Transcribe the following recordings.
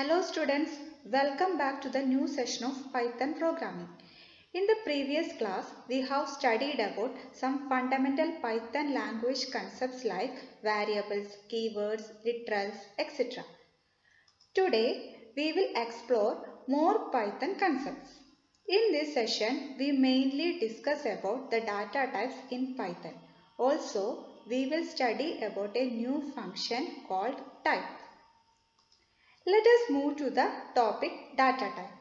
Hello students, welcome back to the new session of Python programming. In the previous class, we have studied about some fundamental Python language concepts like variables, keywords, literals, etc. Today, we will explore more Python concepts. In this session, we mainly discuss about the data types in Python. Also, we will study about a new function called type. Let us move to the topic data type.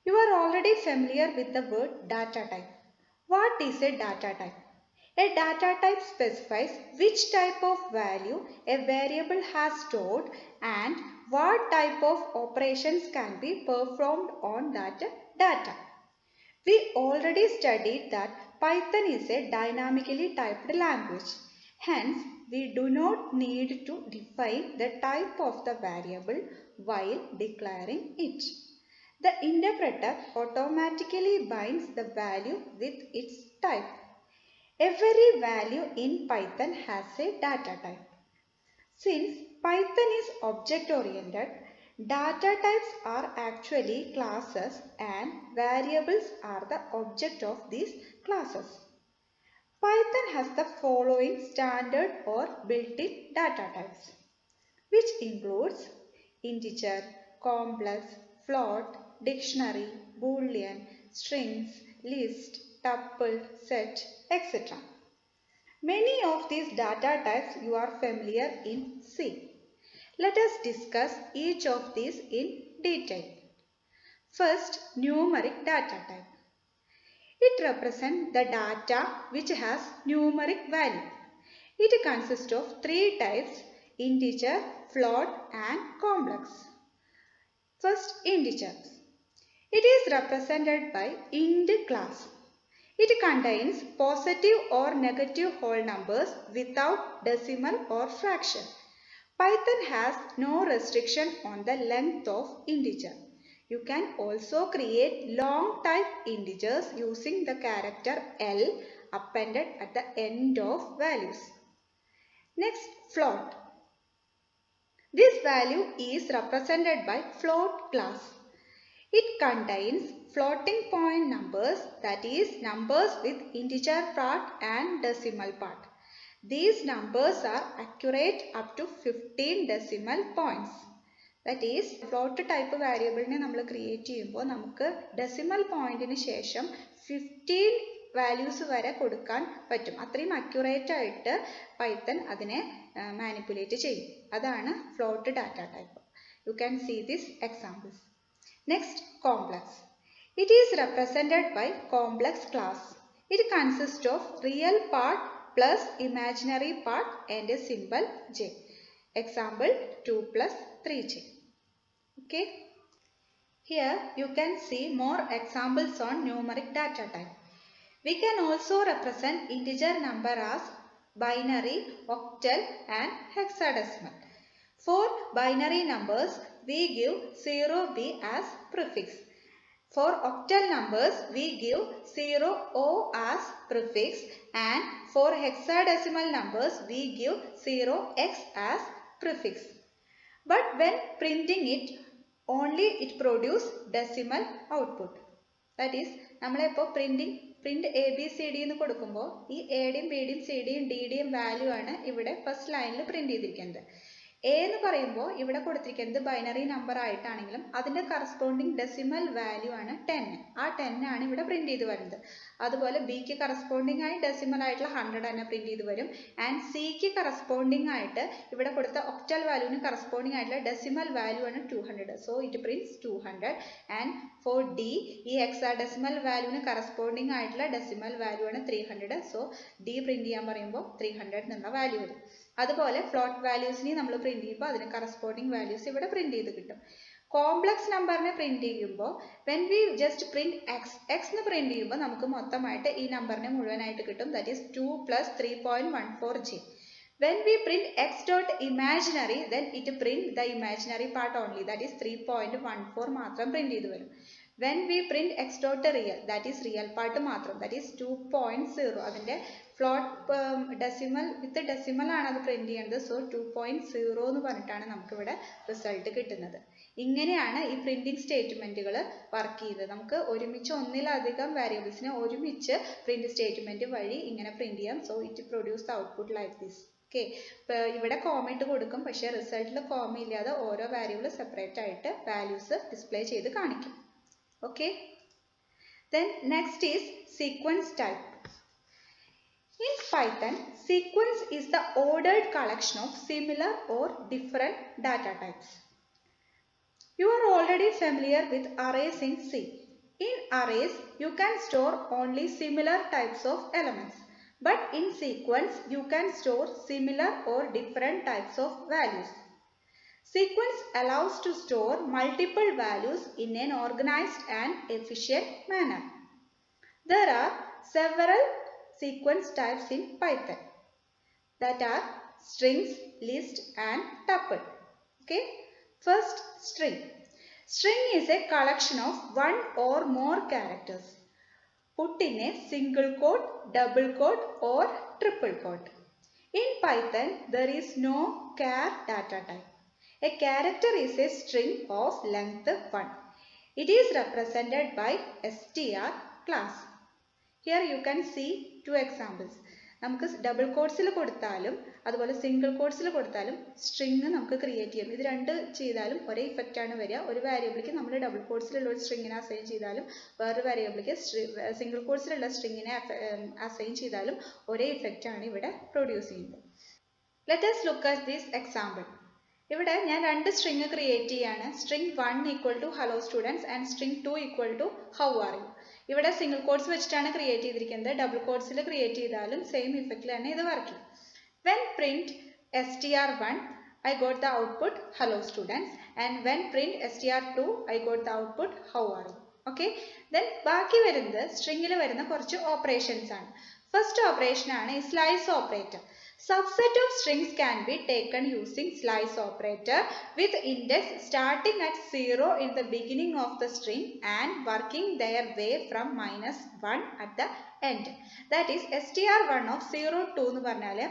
You are already familiar with the word data type. What is a data type? A data type specifies which type of value a variable has stored and what type of operations can be performed on that data. We already studied that Python is a dynamically typed language. Hence, we do not need to define the type of the variable while declaring it. The interpreter automatically binds the value with its type. Every value in Python has a data type. Since Python is object-oriented, data types are actually classes and variables are the object of these classes. Python has the following standard or built-in data types, which includes integer, complex, float, dictionary, boolean, strings, list, tuple, set, etc. Many of these data types you are familiar in C. Let us discuss each of these in detail. First, numeric data type. It represents the data which has numeric value. It consists of three types: integer, float and complex. First, integers. It is represented by int class. It contains positive or negative whole numbers without decimal or fraction. Python has no restriction on the length of integer. You can also create long type integers using the character L appended at the end of values. Next, float. This value is represented by float class. It contains floating point numbers, that is numbers with integer part and decimal part. These numbers are accurate up to 15 decimal points. That is, float type variable we create cheyumbo namukku decimal point inu shesham 15 values vare kodukkan pattum. Athrayum accurate aayittu Python adine manipulate cheyum. Adana float data type. You can see these examples. Next, complex. It is represented by complex class. It consists of real part plus imaginary part and a symbol j. Example 2 plus 3j. Okay. Here you can see more examples on numeric data type. We can also represent integer number as binary, octal and hexadecimal. For binary numbers, we give 0b as prefix. For octal numbers, we give 0o as prefix, and for hexadecimal numbers, we give 0x as prefix. But when printing it, only it produces decimal output. That is, print ABCD എന്ന് കൊടുക്കുമ്പോൾ ഈ എയുടെയും ബിയുടെയും സിയുടെയും ഡിയുടെയും value ആണ് ഇവിടെ first ലൈനിൽ print ചെയ്തിരിക്കുന്നത്. A എന്ന് പറയുമ്പോൾ ഇവിടെ കൊടുത്തിരിക്കുന്നത് ബൈനറി നമ്പർ ആയിട്ടാണെങ്കിലും അതിന്റെ കറസ്പോണ്ടിങ് ഡെസിമൽ വാല്യൂ ആണ് 10. ആ 10 ആണ് ഇവിടെ പ്രിന്റ് ചെയ്ത് വരുന്നത്. അതുപോലെ ബിക്ക് കറസ്പോണ്ടിങ് ആയി ഡെസിമൽ ആയിട്ടുള്ള 100 തന്നെ പ്രിന്റ് ചെയ്ത് വരും. ആൻഡ് സിക്ക് കറസ്പോണ്ടിങ് ആയിട്ട് ഇവിടെ കൊടുത്ത ഒക്ടൽ വാല്യൂവിന് കറസ്പോണ്ടിങ് ആയിട്ടുള്ള ഡെസിമൽ വാല്യൂ ആണ് 200. So it prints 200. And for the ഈ ഹെക്സാഡെസിമൽ വാല്യൂവിന് കറസ്പോണ്ടിങ് ആയിട്ടുള്ള ഡെസിമൽ വാല്യൂ ആണ് 300. സോ ഡി പ്രിന്റ് ചെയ്യാൻ പറയുമ്പോൾ 300 എന്നുള്ള വാല്യൂ വരും. അതുപോലെ ഫ്ലോട്ട് വാല്യൂസിനെ നമ്മൾ പ്രിന്റ് ചെയ്യുമ്പോൾ അതിന് കറസ്പോണ്ടിങ് വാല്യൂസ് ഇവിടെ പ്രിന്റ് ചെയ്ത് കിട്ടും. കോംപ്ലക്സ് നമ്പറിനെ പ്രിന്റ് ചെയ്യുമ്പോൾ when we just print x എന്ന് പ്രിന്റ് ചെയ്യുമ്പോൾ നമുക്ക് മൊത്തമായിട്ട് ഈ നമ്പറിനെ മുഴുവനായിട്ട് കിട്ടും. that is 2 plus 3.14j. when we print x dot imaginary, then it print the imaginary part only, that is 3.14 മാത്രം പ്രിന്റ് ചെയ്ത് വരും. when we print x dot real, that is real part മാത്രം, that is 2.0, അതിന്റെ float decimal വിത്ത് decimal ആണ് അത് print ചെയ്യുന്നത്. So 2.0 എന്ന് പറഞ്ഞിട്ടാണ് നമുക്കിവിടെ റിസൾട്ട് കിട്ടുന്നത്. ഇങ്ങനെയാണ് ഈ പ്രിന്റിംഗ് സ്റ്റേറ്റ്മെന്റുകൾ വർക്ക് ചെയ്തത്. നമുക്ക് ഒരുമിച്ച് ഒന്നിലധികം വേരിയബിൾസിനെ ഒരുമിച്ച് പ്രിന്റ് സ്റ്റേറ്റ്മെന്റ് വഴി ഇങ്ങനെ പ്രിന്റ് ചെയ്യാം. So it produce the output like this. Okay, ഇവിടെ കോമ ഇട്ട് കൊടുക്കും, പക്ഷേ റിസൾട്ടിൽ കോമ ഇല്ലാതെ ഓരോ വേരിയബിൾ സെപ്പറേറ്റ് ആയിട്ട് വാല്യൂസ് ഡിസ്പ്ലേ ചെയ്ത് കാണിക്കും. Okay, then next is sequence type. In Python, sequence is the ordered collection of similar or different data types. You are already familiar with arrays in C. In arrays, you can store only similar types of elements. But in sequence, you can store similar or different types of values. Sequence allows to store multiple values in an organized and efficient manner. There are several sequence types in Python, that are strings, list and tuple. Okay, first string. String is a collection of one or more characters put in a single quote, double quote or triple quote. In Python, there is no char data type. A character is a string of length 1. It is represented by str class. Here you can see two examples. നമുക്ക് double കോട്ട്സിൽ കൊടുത്താലും അതുപോലെ single കോട്ട്സിൽ കൊടുത്താലും string നമുക്ക് create ചെയ്യാം. ഇത് രണ്ട് ചെയ്താലും ഒരേ ഇഫക്റ്റ് ആണ് വരിക. ഒരു വേരിയബിളിക്ക് നമ്മൾ ഡബിൾ കോട്ട്സിലുള്ള ഒരു സ്ട്രിങ്ങിനെ അസൈൻ ചെയ്താലും വേറൊരു വേരിയബിളിക്ക് സിംഗിൾ കോട്ട്സിലുള്ള സ്ട്രിങ്ങിനെ അസൈൻ ചെയ്താലും ഒരേ ഇഫക്റ്റ് ആണ് ഇവിടെ പ്രൊഡ്യൂസ് ചെയ്യുന്നത്. Let us look at this example. ഇവിടെ ഞാൻ രണ്ട് സ്ട്രിങ് ക്രിയേറ്റ് ചെയ്യാണ്. String 1 equal to hello students and string 2 equal to how are you. ഇവിടെ സിംഗിൾ കോട്ട്സ് വെച്ചിട്ടാണ് ക്രിയേറ്റ് ചെയ്തിരിക്കുന്നത്. ഡബിൾ കോട്ട്സിൽ ക്രിയേറ്റ് ചെയ്താലും സെയിം ഇഫക്റ്റിൽ തന്നെ ഇത് വർക്ക് ചെയ്യും. When print str1 I got the output hello students, and when print str2 I got the output how are you. Okay, then ബാക്കി വരുന്നത് സ്ട്രിങ്ങിൽ വരുന്ന കുറച്ച് ഓപ്പറേഷൻസ് ആണ്. ഫസ്റ്റ് ഓപ്പറേഷൻ ആണ് ഈ slice operator. Subset of strings can be taken using slice operator with index starting at 0 in the beginning of the string and working their way from -1 at the end. That is str1 of 0 2 എന്ന് പറഞ്ഞാൽ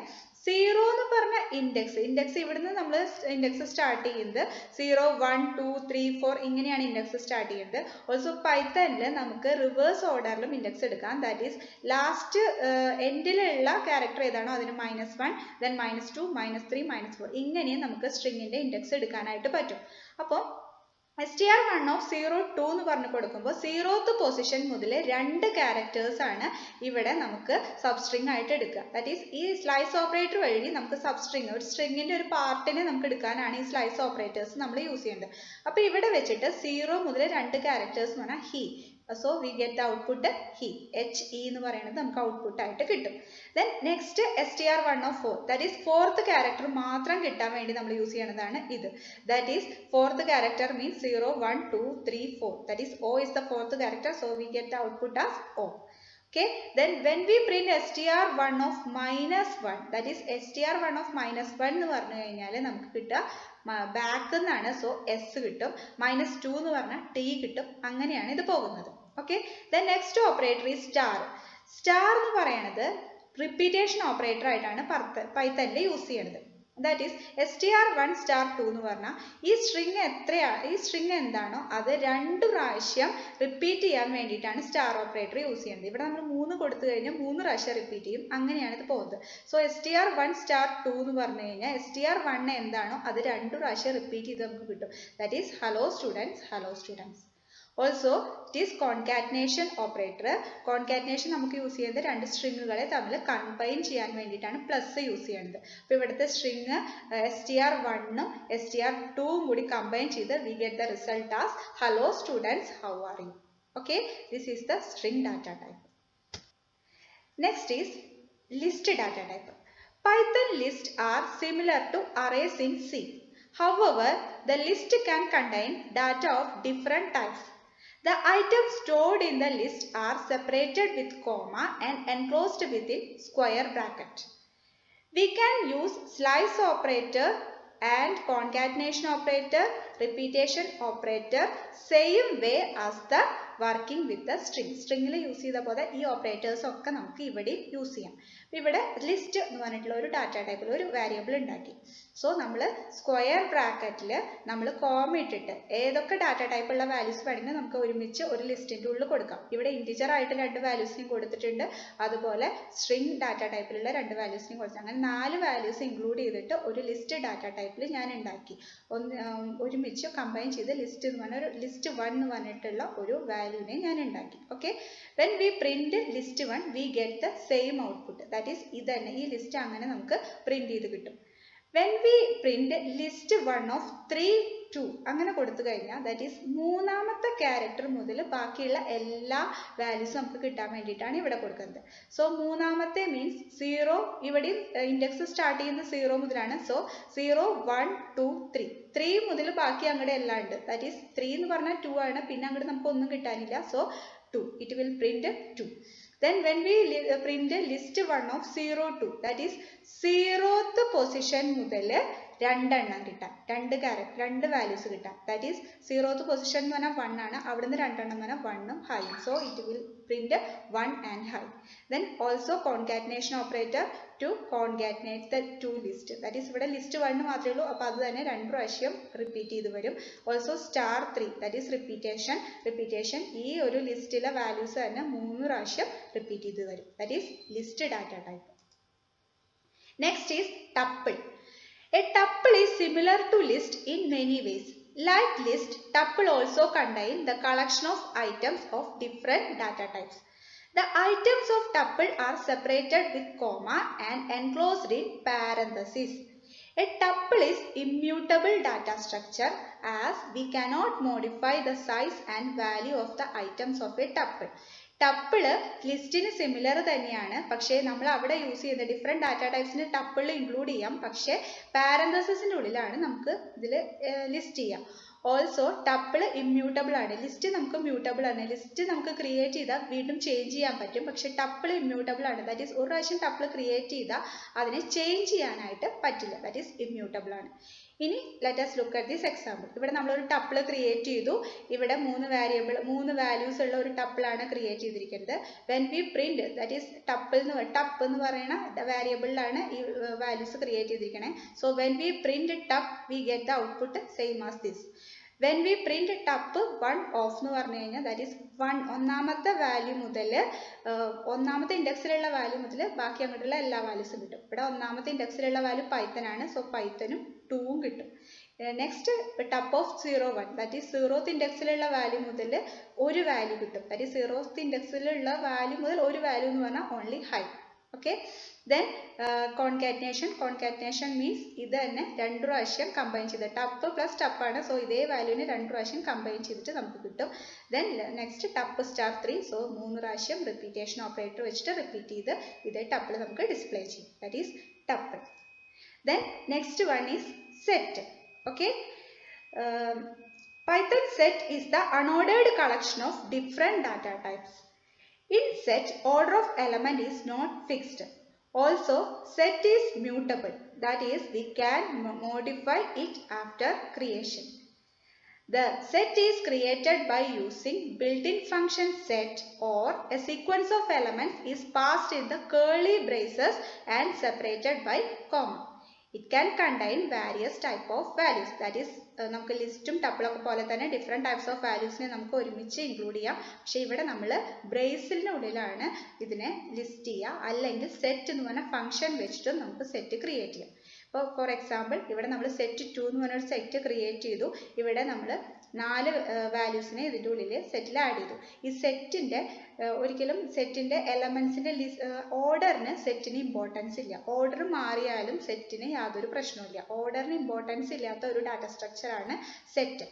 0 എന്ന് പറഞ്ഞ index ഇവിടുന്ന് നമ്മൾ index start ചെയ്യുന്നത് 0 1 2 3 4 ഇങ്ങനെയാണ് index start ചെയ്യുന്നത്. Also പൈത്തണിൽ നമുക്ക് റിവേഴ്സ് ഓർഡറിലും ഇൻഡെക്സ് എടുക്കാം. ദാറ്റ് ഈസ് ലാസ്റ്റ് എൻഡിലുള്ള ക്യാരക്ടർ ഏതാണോ അതിന് -1 then -2 -3 -4 ഇങ്ങനെ നമുക്ക് സ്ട്രിങ്ങിന്റെ ഇൻഡെക്സ് എടുക്കാനായിട്ട് പറ്റും. അപ്പോൾ str1 of 0 2 എന്ന് പറഞ്ഞു കൊടുക്കുമ്പോൾ 0th പൊസിഷൻ മുതൽ രണ്ട് ക്യാരക്ടേഴ്സ് ആണ് ഇവിടെ നമുക്ക് സബ്സ്ട്രിങ് ആയിട്ട് എടുക്കുക. ദാറ്റ് ഈസ് ഈ സ്ലൈസ് ഓപ്പറേറ്റർ വഴി നമുക്ക് സബ്സ്ട്രിങ് ഒരു സ്ട്രിങ്ങിന്റെ ഒരു പാർട്ടിനെ നമുക്ക് എടുക്കാനാണ് ഈ സ്ലൈസ് ഓപ്പറേറ്റേഴ്സ് നമ്മൾ യൂസ് ചെയ്യേണ്ടത്. അപ്പോൾ ഇവിടെ വെച്ചിട്ട് 0 മുതൽ രണ്ട് ക്യാരക്ടേഴ്സ് എന്ന് പറഞ്ഞാൽ he. So we get the output he, he എന്ന് പറയുന്നത് നമുക്ക് ഔട്ട്പുട്ട് ആയിട്ട് കിട്ടും. Then next str1 of 4, that is fourth character മാത്രം കിട്ടാൻ വേണ്ടി നമ്മൾ യൂസ് ചെയ്യുന്നതാണ് ഇത്. That is fourth character means 0 1 2 3 4, that is O is the fourth character, so we get the output as O. Okay, then when we print str1 of -1, that is str1 of -1 എന്ന് പറഞ്ഞു കഴിഞ്ഞാൽ നമുക്ക് കിട്ടുക back എന്നാണ്. So S കിട്ടും. -2 എന്ന് പറഞ്ഞാൽ T കിട്ടും. അങ്ങനെയാണ് ഇത് പോകുന്നത്. ഓക്കെ, ദെൻ നെക്സ്റ്റ് ഓപ്പറേറ്റർ ഈ സ്റ്റാർ. സ്റ്റാർ എന്ന് പറയുന്നത് റിപ്പീറ്റേഷൻ ഓപ്പറേറ്റർ ആയിട്ടാണ് പൈത്തണിൽ യൂസ് ചെയ്യുന്നത്. ദാറ്റ് ഈസ് str1 *2 എന്ന് പറഞ്ഞാൽ ഈ സ്ട്രിങ് എന്താണോ അത് രണ്ട് പ്രാവശ്യം റിപ്പീറ്റ് ചെയ്യാൻ വേണ്ടിയിട്ടാണ് സ്റ്റാർ ഓപ്പറേറ്റർ യൂസ് ചെയ്യുന്നത്. ഇവിടെ നമ്മൾ 3 കൊടുത്തു കഴിഞ്ഞാൽ 3 പ്രാവശ്യം റിപ്പീറ്റ് ചെയ്യും. അങ്ങനെയാണ് ഇത് പോകുന്നത്. സോ str1 *2 എന്ന് പറഞ്ഞു കഴിഞ്ഞാൽ str1 എന്താണോ അത് രണ്ട് പ്രാവശ്യം റിപ്പീറ്റ് ചെയ്ത് നമുക്ക് കിട്ടും. That is hello students hello students. Also, it is concatenation operator. Concatenation നമുക്ക് യൂസ് ചെയ്യുന്നത് രണ്ട് സ്ട്രിങ്ങുകളെ തമ്മിൽ കമ്പൈൻ ചെയ്യാൻ വേണ്ടിയിട്ടാണ് പ്ലസ് യൂസ് ചെയ്യുന്നത്. അപ്പോൾ ഇവിടുത്തെ സ്ട്രിങ് str1 ഉം str2 ഉം കൂടി കമ്പൈൻ ചെയ്ത് we get the result as hello students how are you. Okay, this is the string data type. Next is list data type. Python lists are similar to arrays in C. However, the list can contain data of different types. The items stored in the list are separated with comma and enclosed within square bracket. We can use slice operator and concatenation operator, repetition operator same way as the working with the string. സ്ട്രിംഗിൽ use ചെയ്ത പോലെ ഈ operators ഒക്കെ നമുക്ക് ഇവിടെ use ചെയ്യാം. ഇവിടെ list എന്ന് പറഞ്ഞിട്ടുള്ള ഒരു ഡാറ്റ ടൈപ്പിൽ ഒരു വേരിയബിൾ ഉണ്ടാക്കി. സോ നമ്മൾ സ്ക്വയർ ബ്രാക്കറ്റിൽ നമ്മൾ കോമ ഇട്ടിട്ട് ഏതൊക്കെ ഡാറ്റ ടൈപ്പുള്ള വാല്യൂസ് വേണമെങ്കിൽ നമുക്ക് ഒരുമിച്ച് ഒരു ലിസ്റ്റിൻ്റെ ഉള്ളിൽ കൊടുക്കാം. ഇവിടെ ഇൻറ്റിജർ ആയിട്ട് 2 വാല്യൂസിനെയും കൊടുത്തിട്ടുണ്ട്, അതുപോലെ സ്ട്രിംഗ് ഡാറ്റ ടൈപ്പിലുള്ള 2 വാല്യൂസിനെയും കൊടുത്തു. അങ്ങനെ 4 വാല്യൂസ് ഇൻക്ലൂഡ് ചെയ്തിട്ട് ഒരു ലിസ്റ്റ് ഡാറ്റ ടൈപ്പിൽ ഞാൻ ഉണ്ടാക്കി. ഒരുമിച്ച് കമ്പൈൻ ചെയ്ത് ലിസ്റ്റ് എന്ന് പറഞ്ഞ ഒരു ലിസ്റ്റ് 1 എന്ന് പറഞ്ഞിട്ടുള്ള ഒരു വാല്യൂവിനെ ഞാൻ ഉണ്ടാക്കി. Okay, when we print list 1 V get the same output. That is ഇത് തന്നെ, ഈ ലിസ്റ്റ് അങ്ങനെ നമുക്ക് പ്രിന്റ് ചെയ്ത് കിട്ടും. When we print list 1 of 3, 2 അങ്ങനെ കൊടുത്തു കഴിഞ്ഞാൽ ദാറ്റ് ഈസ് മൂന്നാമത്തെ ക്യാരക്ടർ മുതൽ ബാക്കിയുള്ള എല്ലാ വാല്യൂസും നമുക്ക് കിട്ടാൻ വേണ്ടിയിട്ടാണ് ഇവിടെ കൊടുക്കുന്നത്. സോ മൂന്നാമത്തെ മീൻസ് 0, ഇവിടെ ഇൻഡെക്സ് സ്റ്റാർട്ട് ചെയ്യുന്നത് 0 മുതലാണ്. സോ 0, 1, 2, 3 3 മുതൽ ബാക്കി അങ്ങോട്ട് എല്ലാം ഉണ്ട്. ദാറ്റ് ഈസ് 3 എന്ന് പറഞ്ഞാൽ 2 ആണ്, പിന്നെ അങ്ങോട്ട് നമുക്ക് ഒന്നും കിട്ടാനില്ല. So 2, it will print 2. Then when we print list 1 of 0, 2 that is 0th position മുതൽ 2 എണ്ണം കിട്ടാം, 2 വാല്യൂസ് കിട്ടാം. ദാറ്റ് ഈസ് 0th പൊസിഷൻ എന്ന് പറഞ്ഞാൽ 1 ആണ്, അവിടുന്ന് 2 എണ്ണം പറഞ്ഞാൽ 1ഉം hi. So it will print 1 and hi. Then also concatenation operator to concatenate the 2 list. That is ഇവിടെ ലിസ്റ്റ് 1 മാത്രമേ ഉള്ളൂ, അപ്പോൾ അത് തന്നെ 2 പ്രാവശ്യം റിപ്പീറ്റ് ചെയ്ത് വരും. ഓൾസോ *3 ദാറ്റ് ഈസ് റിപ്പീറ്റേഷൻ ഈ ഒരു ലിസ്റ്റിലെ വാല്യൂസ് തന്നെ 3 പ്രാവശ്യം റിപ്പീറ്റ് ചെയ്ത് വരും. That is list data type. Next is tuple. A tuple is similar to list in many ways. Like list, tuple also contain the collection of items of different data types. The items of tuple are separated with comma and enclosed in parentheses. A tuple is immutable data structure as we cannot modify the size and value of the items of a tuple. Tuple ലിസ്റ്റിന് similar തന്നെയാണ്, പക്ഷേ നമ്മൾ അവിടെ use ചെയ്യുന്ന different data ടൈപ്സിന് tuple include ചെയ്യാം, പക്ഷേ പാരന്തസിൻ്റെ ഉള്ളിലാണ് നമുക്ക് ഇതിൽ ലിസ്റ്റ് ചെയ്യാം. ഓൾസോ ടപ്പിള് ഇമ്മ്യൂട്ടബിൾ ആണ്. ലിസ്റ്റ് നമുക്ക് മ്യൂട്ടബിൾ ആണ്. ലിസ്റ്റ് നമുക്ക് ക്രിയേറ്റ് ചെയ്താൽ വീണ്ടും ചേഞ്ച് ചെയ്യാൻ പറ്റും, പക്ഷേ ടപ്പിൾ ഇമ്മ്യൂട്ടബിൾ ആണ്. ദാറ്റ് ഈസ് ഒരു പ്രാവശ്യം ടപ്പിൾ ക്രിയേറ്റ് ചെയ്താൽ അതിനെ ചേഞ്ച് ചെയ്യാനായിട്ട് പറ്റില്ല. ദാറ്റ് ഈസ് ഇമ്മ്യൂട്ടബിൾ ആണ്. ഇനി let us look at this example. ഇവിടെ നമ്മളൊരു ടപ്പിൾ ക്രിയേറ്റ് ചെയ്തു. ഇവിടെ 3 വാല്യൂസ് ഉള്ള ഒരു ടപ്പിളാണ് ക്രിയേറ്റ് ചെയ്തിരിക്കുന്നത്. When we print that is tup എന്ന് പറയുന്ന വേരിയബിളിലാണ് ഈ വാല്യൂസ് ക്രിയേറ്റ് ചെയ്തിരിക്കണേ. So when we print tup we get the output same as this. When we print tup 1 of എന്ന് പറഞ്ഞു കഴിഞ്ഞാൽ ദാറ്റ് ഈസ് ഒന്നാമത്തെ വാല്യൂ മുതൽ ഒന്നാമത്തെ ഇൻഡെക്സിലുള്ള വാല്യൂ മുതൽ ബാക്കി അങ്ങോട്ടുള്ള എല്ലാ വാല്യൂസും കിട്ടും. ഇവിടെ ഒന്നാമത്തെ ഇൻഡെക്സിലുള്ള വാല്യൂ പൈത്തൺ ആണ്, സോ പൈത്തനും 2ഉം കിട്ടും. Next tup of 0, 1 that is 0th ഇൻഡെക്സിലുള്ള വാല്യൂ മുതൽ ഒരു വാല്യൂ കിട്ടും. ദാറ്റ് ഈസ് 0th ഇൻഡെക്സിലുള്ള വാല്യൂ മുതൽ ഒരു വാല്യൂ എന്ന് പറഞ്ഞാൽ only high. Okay, then concatenation means ഇത് തന്നെ 2 പ്രാവശ്യം കമ്പൈൻ ചെയ്ത് ടപ്പ് പ്ലസ് ടപ്പാണ്, സോ ഇതേ വാല്യൂവിനെ 2 പ്രാവശ്യം കമ്പൈൻ ചെയ്തിട്ട് നമുക്ക് കിട്ടും. ദെൻ നെക്സ്റ്റ് ടപ്പ് *3, സോ 3 പ്രാവശ്യം റിപ്പീറ്റേഷൻ ഓപ്പറേറ്റർ വെച്ചിട്ട് റിപ്പീറ്റ് ചെയ്ത് ഇതേ ടപ്പിൾ നമുക്ക് ഡിസ്പ്ലേ ചെയ്യും. That is tuple. Then next one is set. Okay, Python set is the unordered collection of different data types. In set, order of element is not fixed. Also, set is mutable. That is, we can modify it after creation. The set is created by using built-in function set, or a sequence of elements is passed in the curly braces and separated by comma. It can contain various type of values. That is, നമുക്ക് ലിസ്റ്റും ടപ്പിളൊക്കെ പോലെ തന്നെ different types of വാല്യൂസിനെ നമുക്ക് ഒരുമിച്ച് include ചെയ്യാം. പക്ഷേ ഇവിടെ നമ്മൾ ബ്രേസിലിനുള്ളിലാണ് ഇതിനെ ലിസ്റ്റ് ചെയ്യുക, അല്ലെങ്കിൽ സെറ്റ് എന്ന് പറഞ്ഞ ഫംഗ്ഷൻ വെച്ചിട്ടും നമുക്ക് സെറ്റ് ക്രിയേറ്റ് ചെയ്യാം. അപ്പോൾ ഫോർ എക്സാമ്പിൾ ഇവിടെ നമ്മൾ സെറ്റ് 2 എന്ന് പറഞ്ഞൊരു സെറ്റ് ക്രിയേറ്റ് ചെയ്തു. ഇവിടെ നമ്മൾ 4 വാല്യൂസിനെ ഇതിൻ്റെ ഉള്ളിൽ സെറ്റിൽ ആഡ് ചെയ്തു. ഈ സെറ്റിൻ്റെ ഒരിക്കലും സെറ്റിൻ്റെ എലമെൻസിൻ്റെ ഓർഡറിന് സെറ്റിന് ഇമ്പോർട്ടൻസ് ഇല്ല. ഓർഡർ മാറിയാലും സെറ്റിന് യാതൊരു പ്രശ്നവുമില്ല. ഓർഡറിന് ഇമ്പോർട്ടൻസ് ഇല്ലാത്ത ഒരു ഡാറ്റ സ്ട്രക്ചറാണ് set.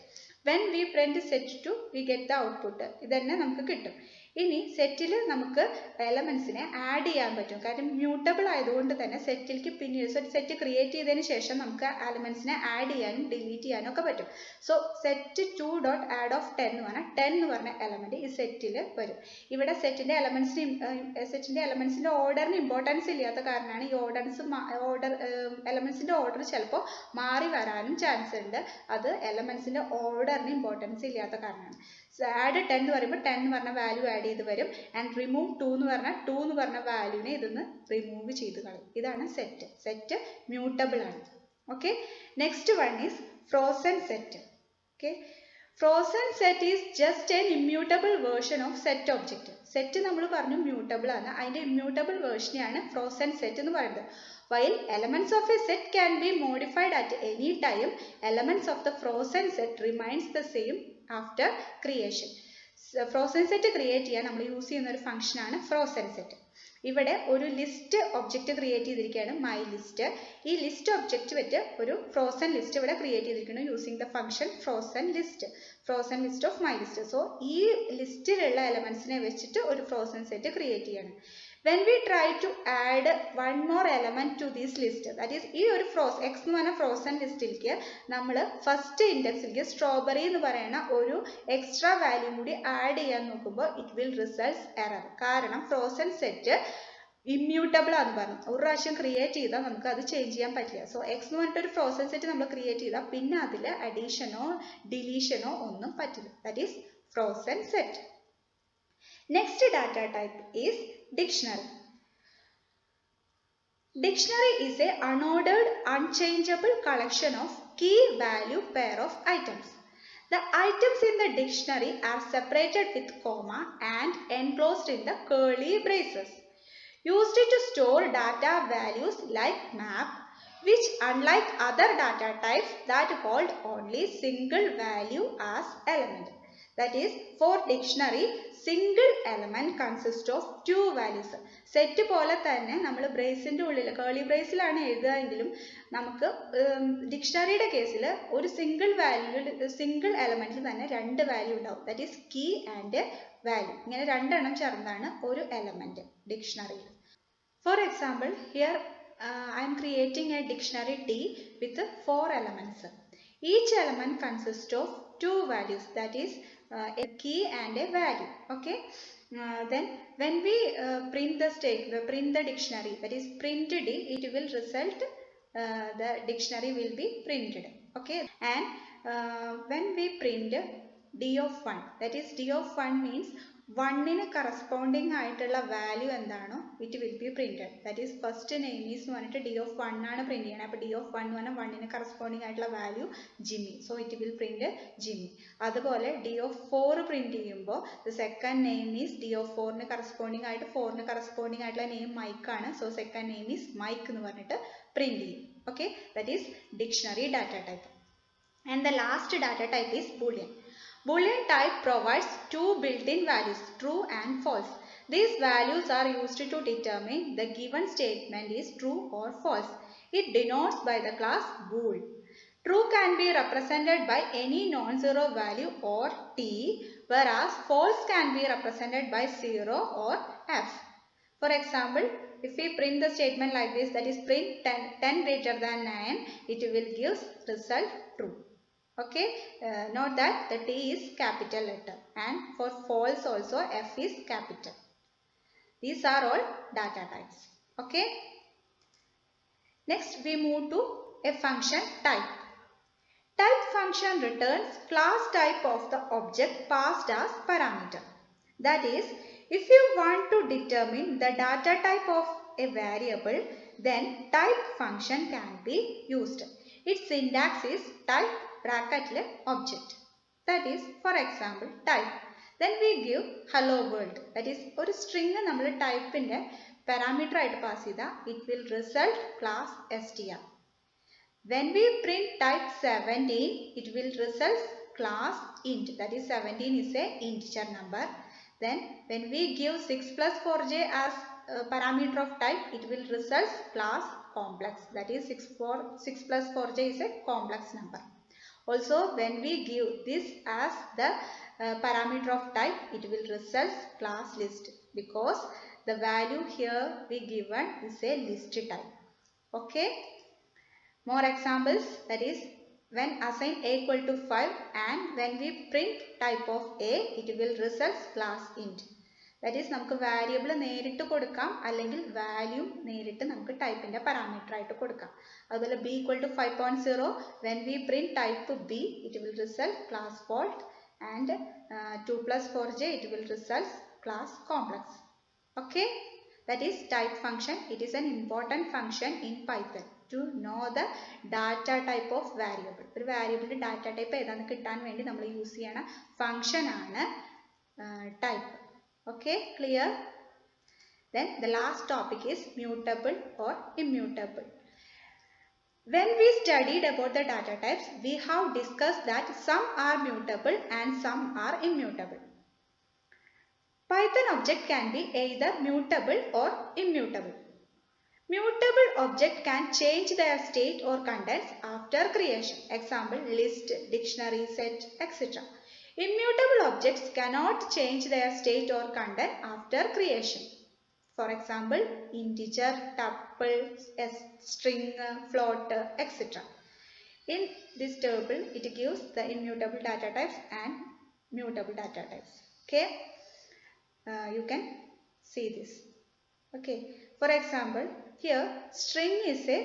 When we print set 2 we get the output. ഇത് തന്നെ നമുക്ക് കിട്ടും. ഇനി സെറ്റിൽ നമുക്ക് എലമെന്റ്സിനെ ആഡ് ചെയ്യാൻ പറ്റും. കാരണം മ്യൂട്ടബിൾ ആയതുകൊണ്ട് തന്നെ സെറ്റിലേക്ക് പിന്നീട് സെറ്റ് ക്രിയേറ്റ് ചെയ്തതിന് ശേഷം നമുക്ക് എലമെന്റ്സിനെ ആഡ് ചെയ്യാനും ഡിലീറ്റ് ചെയ്യാനും ഒക്കെ പറ്റും. So set 2 dot add of 10 എന്ന് പറഞ്ഞാൽ 10 എന്ന് പറഞ്ഞ എലമെന്റ് ഈ സെറ്റിൽ വരും. ഇവിടെ സെറ്റിന്റെ എലമെന്റ്സിന്റെ ഓർഡറിന് ഇമ്പോർട്ടൻസ് ഇല്ലാത്ത കാരണമാണ് ഈ എലമെന്റ്സിന്റെ ഓർഡർ ചിലപ്പോൾ മാറി വരാനും ചാൻസ് ഉണ്ട്. അത് എലമെന്റ്സിന്റെ ഓർഡറിന് ഇമ്പോർട്ടൻസ് ഇല്ലാത്ത കാരണമാണ്. ആഡ് 10 എന്ന് പറയുമ്പോൾ 10 എന്ന് പറഞ്ഞ വാല്യൂ ആഡ് ചെയ്ത് വരും. ആൻഡ് റിമൂവ് 2 എന്ന് പറഞ്ഞാൽ 2 എന്ന് പറഞ്ഞ വാല്യൂവിനെ ഇതൊന്ന് റിമൂവ് ചെയ്ത് കളയും. ഇതാണ് സെറ്റ് മ്യൂട്ടബിൾ ആണ്. Okay, next one is frozen set. Okay, frozen set is just N immutable version of set object. Set നമ്മൾ പറഞ്ഞു മ്യൂട്ടബിൾ ആണ്, അതിന്റെ ഇമ്മ്യൂട്ടബിൾ വേർഷനെയാണ് ഫ്രോസൺ സെറ്റ് എന്ന് പറയുന്നത്. While elements of a set can be modified at any time, elements of the frozen set remains the same after creation. Frozen set create ചെയ്യാൻ നമ്മൾ use ചെയ്യുന്ന ഒരു ഫംഗ്ഷൻ ആണ് ഫ്രോസൺ സെറ്റ്. ഇവിടെ ഒരു list object create ചെയ്തിരിക്കുകയാണ്, my list. ഈ list object വെച്ച് ഒരു ഫ്രോസൺ ലിസ്റ്റ് ഇവിടെ ക്രിയേറ്റ് ചെയ്തിരിക്കുന്നു using the function frozen list of my list. So ഈ ലിസ്റ്റിലുള്ള എലമെന്റ്സിനെ വെച്ചിട്ട് ഒരു ഫ്രോസൺ സെറ്റ് ക്രിയേറ്റ് ചെയ്യണം. When we try to add one more element to this list, that is ഈ ഒരു x എന്ന് പറഞ്ഞ ഫ്രോസൺ ലിസ്റ്റിലേക്ക് നമ്മൾ ഫസ്റ്റ് ഇൻഡെക്സിലേക്ക് സ്ട്രോബെറി എന്ന് പറയുന്ന ഒരു എക്സ്ട്രാ വാല്യൂ കൂടി ആഡ് ചെയ്യാൻ നോക്കുമ്പോൾ ഇറ്റ് വിൽ റിസൾട്ട്സ് എറർ. കാരണം ഫ്രോസൺ സെറ്റ് ഇമ്മ്യൂട്ടബിൾ ആണെന്ന് പറഞ്ഞു. ഒരു പ്രാവശ്യം ക്രിയേറ്റ് ചെയ്താൽ നമുക്ക് അത് ചേഞ്ച് ചെയ്യാൻ പറ്റില്ല. സോ എക്സ് എന്ന് പറഞ്ഞിട്ട് ഒരു ഫ്രോസൺ സെറ്റ് നമ്മൾ ക്രിയേറ്റ് ചെയ്താൽ പിന്നെ അതിൽ അഡീഷനോ ഡിലീഷനോ ഒന്നും പറ്റില്ല. That is frozen set. Next data type is dictionary. Dictionary is a unordered, unchangeable collection of key value pair of items. The items in the dictionary are separated with comma and enclosed in the curly braces, used to store data values like map, which unlike other data types that hold only single value as element. That is, for dictionary, single element consists of two values. Set പോലെ തന്നെ നമ്മൾ ബ്രേസിന്റെ ഉള്ളിൽ കേളി ബ്രേസിലാണ് എഴുതുകയെങ്കിലും നമുക്ക് ഡിക്ഷണറിയുടെ കേസിൽ ഒരു single എലമെന്റിൽ തന്നെ രണ്ട് value ഉണ്ടാവും. That is key and value. ഇങ്ങനെ രണ്ടെണ്ണം ചേർന്നാണ് ഒരു എലമെന്റ് ഡിക്ഷണറിയിൽ. For example, here I am creating a dictionary T with 4 elements. Each element consists of two values, that is a key and a value. Okay, then when we print the dictionary, that is print D, it will result the dictionary will be printed. Okay, and when we print D of 1, that is D of 1 means 1 corresponding ആയിട്ടുള്ള value എന്താണോ it will be printed. That is first name is എന്ന് പറഞ്ഞിട്ട് D of 1 ആണ് print ചെയ്യണത്. അപ്പോൾ D of 1 എന്ന് പറഞ്ഞാൽ 1 corresponding ആയിട്ടുള്ള value Jimmy. So it will print Jimmy. അതുപോലെ D of 4 പ്രിന്റ് ചെയ്യുമ്പോൾ the second name is D of 4 corresponding ആയിട്ട് 4 കറസ്പോണ്ടിങ് ആയിട്ടുള്ള നെയിം മൈക്ക് ആണ്. So second name is mic എന്ന് പറഞ്ഞിട്ട് പ്രിന്റ് ചെയ്യും. Okay, that is dictionary data type. And the last data type is Boolean. Boolean type provides two built-in values, true and false. These values are used to determine the given statement is true or false. It denotes by the class bool. True can be represented by any non-zero value or t, whereas false can be represented by 0 or f. For example, if we print the statement like this, that is print 10 greater than 9, it will give result true. Okay, note that the T is capital letter, and for false also F is capital. These are all data types. Okay, next we move to a function type. Type function returns class type of the object passed as parameter. That is, if you want to determine the data type of a variable, then type function can be used. Its syntax is type bracket object. That is, for example, type. Then we give hello world. That is, ഒരു string നമ്മൾ ടൈപ്പിന്റെ parameter ആയിട്ട് pass ചെയ്താൽ it will result class str. When we print type 17, it will result class int. That is, 17 is a integer number. Then when we give 6 plus 4j as parameter of type, it will result class complex. That is, 6 plus 4j is a complex number. Also, when we give this as the parameter of type, it will result class list, because the value here we given is a list type. Okay. More examples, that is when assign a equal to 5 and when we print type of a, it will result class int. That is നമുക്ക് variable നേരിട്ട് കൊടുക്കാം അല്ലെങ്കിൽ value നേരിട്ട് നമുക്ക് type ന്റെ parameter ആയിട്ട് കൊടുക്കാം. അതുപോലെ b equal to 5.0, when we print type b, it will result class fault, and 2 plus 4j, it will result class complex. Okay, that is type function. It is an important function in Python to know the data type of variable. ഒരു variable data type ഏതാണെന്ന് കിട്ടാൻ വേണ്ടി നമ്മൾ use ചെയ്യണ function ആണ് type. Okay, clear? Then the last topic is mutable or immutable. When we studied about the data types, we have discussed that some are mutable and some are immutable. Python object can be either mutable or immutable. Mutable object can change their state or contents after creation. Example, list, dictionary, set, etc. Immutable objects cannot change their state or content after creation. For example, integer, tuple, string, float, etc. In this table, it gives the immutable data types and mutable data types. Okay, you can see this. Okay, for example, here string is a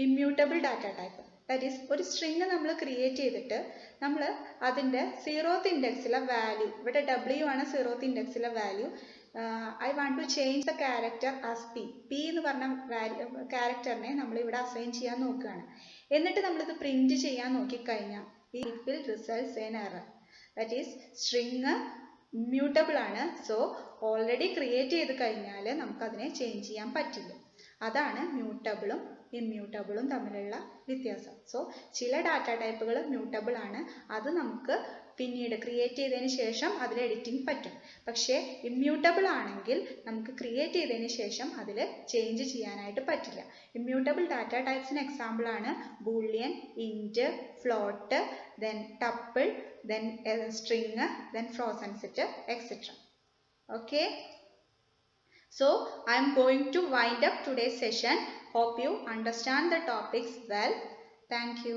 immutable data type. That is, ഒരു string നമ്മൾ create ചെയ്തിട്ട് നമ്മൾ അതിൻ്റെ 0th indexലെ value, ഇവിടെ w ആണ് 0th indexലെ value, I want to change the character as p എന്ന് പറഞ്ഞ ക്യാരക്ടറിനെ നമ്മൾ ഇവിടെ അസൈൻ ചെയ്യാൻ നോക്കുകയാണ്. എന്നിട്ട് നമ്മൾ ഇത് പ്രിന്റ് ചെയ്യാൻ നോക്കിക്കഴിഞ്ഞാൽ it will result an error. That is, string immutable ആണ്. So already create ചെയ്ത് കഴിഞ്ഞാൽ നമുക്ക് അതിനെ ചേഞ്ച് ചെയ്യാൻ പറ്റില്ല. അതാണ് മ്യൂട്ടബിളും ഇമ്മ്യൂട്ടബിളും തമ്മിലുള്ള വ്യത്യാസം. സോ ചില ഡാറ്റ ടൈപ്പുകൾ മ്യൂട്ടബിൾ ആണ്, അത് നമുക്ക് പിന്നീട് ക്രിയേറ്റ് ചെയ്തതിന് ശേഷം അതിൽ എഡിറ്റിംഗ് പറ്റും. പക്ഷേ ഇമ്മ്യൂട്ടബിൾ ആണെങ്കിൽ നമുക്ക് ക്രിയേറ്റ് ചെയ്തതിന് ശേഷം അതിൽ ചേഞ്ച് ചെയ്യാനായിട്ട് പറ്റില്ല. ഇമ്മ്യൂട്ടബിൾ ഡാറ്റ ടൈപ്സിന് എക്സാമ്പിൾ ആണ് Boolean, int, float, then tuple, then string, then frozen set, etc. Okay. So I am going to wind up today's session. Hope you understand the topics well. Thank you.